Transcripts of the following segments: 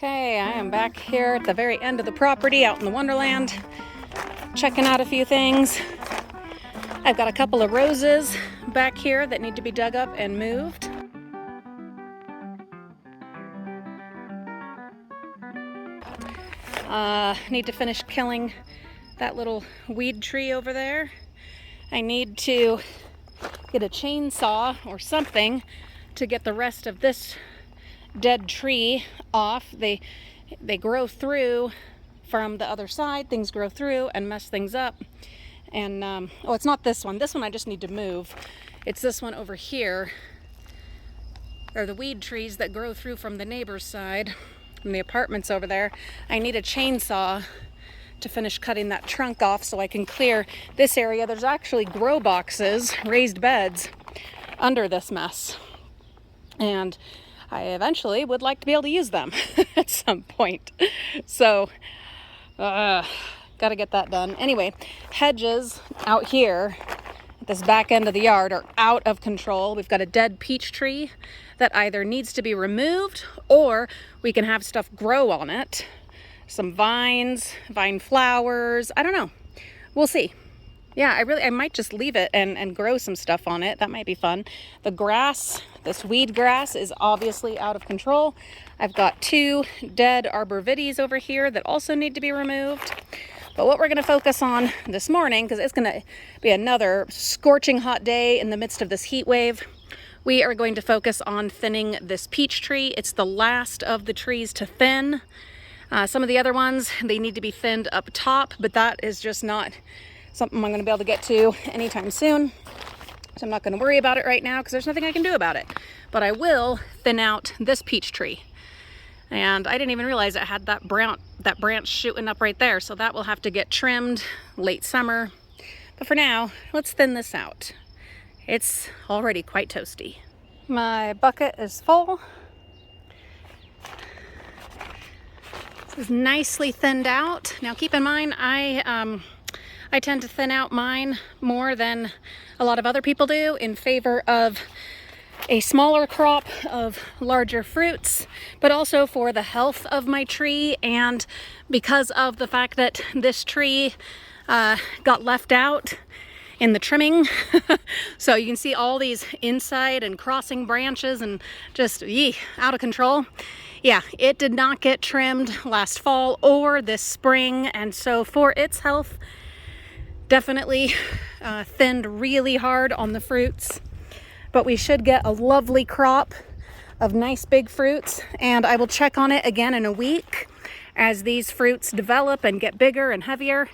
Okay, I am back here at the very end of the property out in the Wonderland, checking out a few things. I've got a couple of roses back here that need to be dug up and moved. Need to finish killing that little weed tree over there. I need to get a chainsaw or something to get the rest of this dead tree off. They grow through from the other side. Things grow through and mess things up. And oh, it's not this one. This one I just need to move. It's this one over here. They're the weed trees that grow through from the neighbor's side, from the apartments over there. I need a chainsaw to finish cutting that trunk off so I can clear this area. There's actually grow boxes, raised beds, under this mess. And I eventually would like to be able to use them at some point. So, gotta get that done. Anyway, hedges out here at this back end of the yard are out of control. We've got a dead peach tree that either needs to be removed or we can have stuff grow on it. Some vines, vine flowers, I don't know. We'll see. Yeah, I might just leave it and grow some stuff on it. That might be fun. The grass, this weed grass, is obviously out of control. I've got two dead arborvitaes over here that also need to be removed. But what we're going to focus on this morning, because it's going to be another scorching hot day in the midst of this heat wave, we are going to focus on thinning this peach tree. It's the last of the trees to thin. Some of the other ones, they need to be thinned up top, but that is just not something I'm going to be able to get to anytime soon. So I'm not going to worry about it right now because there's nothing I can do about it. But I will thin out this peach tree. And I didn't even realize it had that branch shooting up right there. So that will have to get trimmed late summer. But for now, let's thin this out. It's already quite toasty. My bucket is full. This is nicely thinned out. Now keep in mind, I tend to thin out mine more than a lot of other people do in favor of a smaller crop of larger fruits, but also for the health of my tree and because of the fact that this tree got left out in the trimming. So you can see all these inside and crossing branches and just out of control. Yeah, it did not get trimmed last fall or this spring, and so for its health, definitely thinned really hard on the fruits. But we should get a lovely crop of nice big fruits, and I will check on it again in a week as these fruits develop and get bigger and heavier,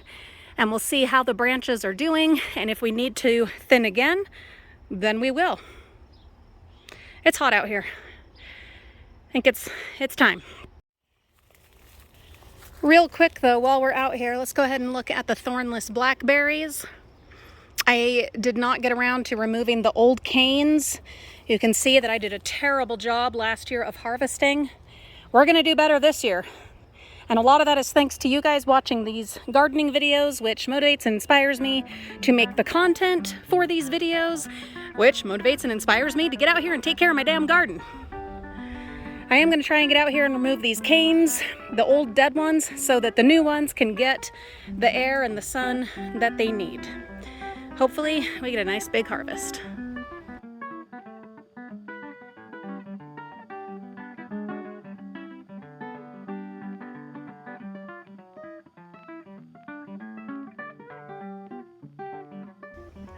and we'll see how the branches are doing, and if we need to thin again, then we will. It's hot out here. I think it's time. Real quick though, while we're out here, let's go ahead and look at the Thornless Blackberries. I did not get around to removing the old canes. You can see that I did a terrible job last year of harvesting. We're gonna do better this year. And a lot of that is thanks to you guys watching these gardening videos, which motivates and inspires me to make the content for these videos, which motivates and inspires me to get out here and take care of my damn garden. I am going to try and get out here and remove these canes, the old dead ones, so that the new ones can get the air and the sun that they need. Hopefully, we get a nice big harvest.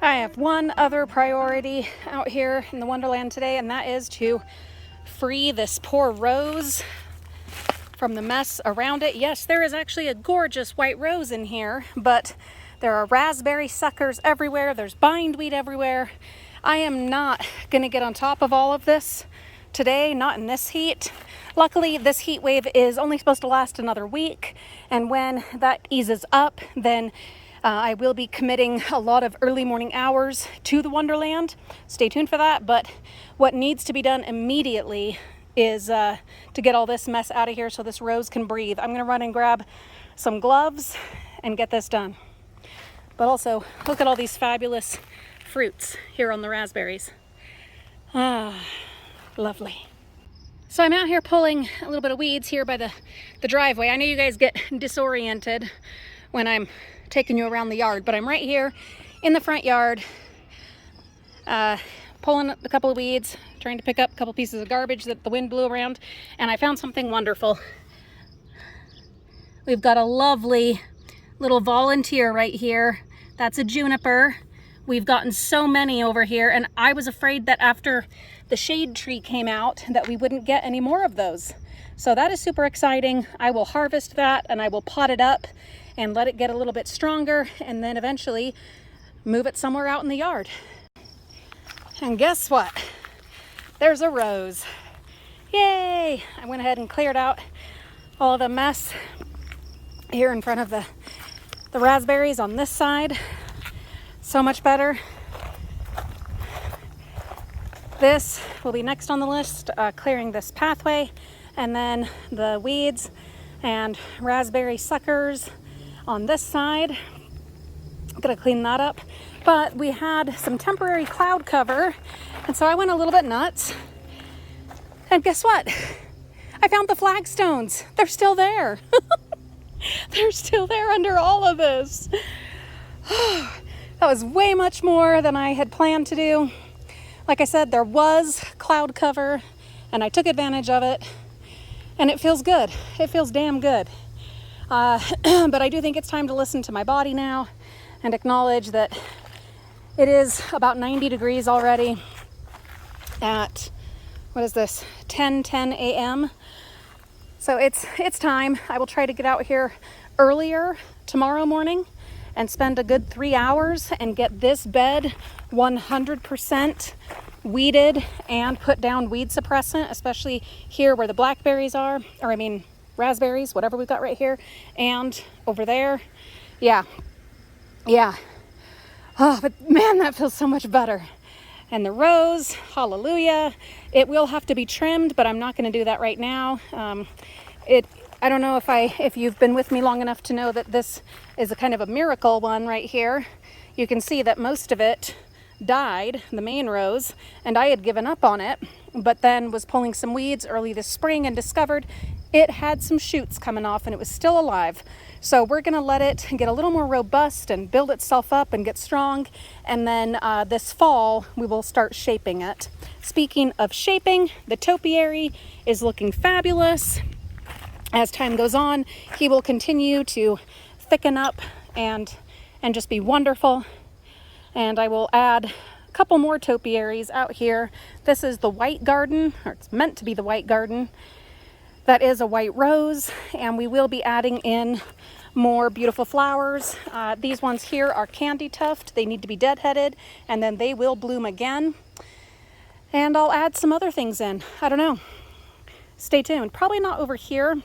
I have one other priority out here in the Wonderland today, and that is to free this poor rose from the mess around it. Yes, there is actually a gorgeous white rose in here, but there are raspberry suckers everywhere. There's bindweed everywhere. I am not going to get on top of all of this today, not in this heat. Luckily, this heat wave is only supposed to last another week, and when that eases up, then I will be committing a lot of early morning hours to the Wonderland. Stay tuned for that, but what needs to be done immediately is to get all this mess out of here so this rose can breathe. I'm gonna run and grab some gloves and get this done. But also, look at all these fabulous fruits here on the raspberries. Ah, lovely. So I'm out here pulling a little bit of weeds here by the driveway. I know you guys get disoriented when I'm taking you around the yard, but I'm right here in the front yard, pulling a couple of weeds, trying to pick up a couple pieces of garbage that the wind blew around, and I found something wonderful. We've got a lovely little volunteer right here. That's a juniper. We've gotten so many over here, and I was afraid that after the shade tree came out that we wouldn't get any more of those. So that is super exciting. I will harvest that and I will pot it up and let it get a little bit stronger, and then eventually move it somewhere out in the yard. And guess what? There's a rose. Yay! I went ahead and cleared out all of the mess here in front of the raspberries on this side. So much better. This will be next on the list, clearing this pathway, and then the weeds and raspberry suckers on this side. I'm gonna clean that up. But we had some temporary cloud cover, and so I went a little bit nuts. And guess what? I found the flagstones. They're still there. They're still there under all of this. That was way much more than I had planned to do. Like I said, there was cloud cover and I took advantage of it, and it feels good. It feels damn good. But I do think it's time to listen to my body now and acknowledge that it is about 90 degrees already at, what is this, 10:10 a.m. So it's time. I will try to get out here earlier tomorrow morning and spend a good 3 hours and get this bed 100% weeded and put down weed suppressant, especially here where the blackberries are, or I mean raspberries, whatever we've got right here, and over there. Yeah. Oh, but man, that feels so much better. And the rose, hallelujah. It will have to be trimmed, but I'm not going to do that right now. I don't know if you've been with me long enough to know that this is a kind of a miracle one right here. You can see that most of it died, the main rose, and I had given up on it, but then was pulling some weeds early this spring and discovered it had some shoots coming off and it was still alive. So we're gonna let it get a little more robust and build itself up and get strong, and then this fall we will start shaping it. Speaking of shaping, the topiary is looking fabulous. As time goes on, he will continue to thicken up and just be wonderful. And I will add a couple more topiaries out here. This is the white garden, or it's meant to be the white garden. That is a white rose, and we will be adding in more beautiful flowers. These ones here are candy tuft. They need to be deadheaded, and then they will bloom again. And I'll add some other things in. I don't know. Stay tuned. Probably not over here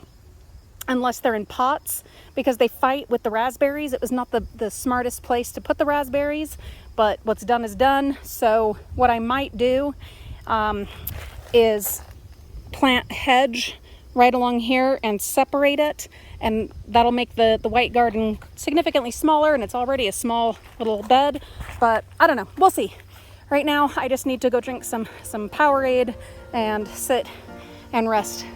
unless they're in pots, because they fight with the raspberries. It was not the smartest place to put the raspberries, but what's done is done. So what I might do is plant hedge right along here and separate it, and that'll make the white garden significantly smaller, and it's already a small little bed, but I don't know, we'll see. Right now I just need to go drink some Powerade and sit and rest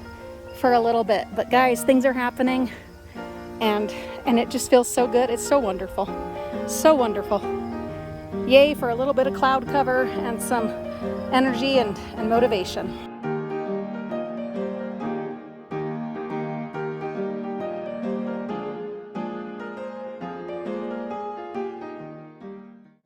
for a little bit. But guys, things are happening, and it just feels so good. It's so wonderful, so wonderful. Yay for a little bit of cloud cover and some energy and motivation.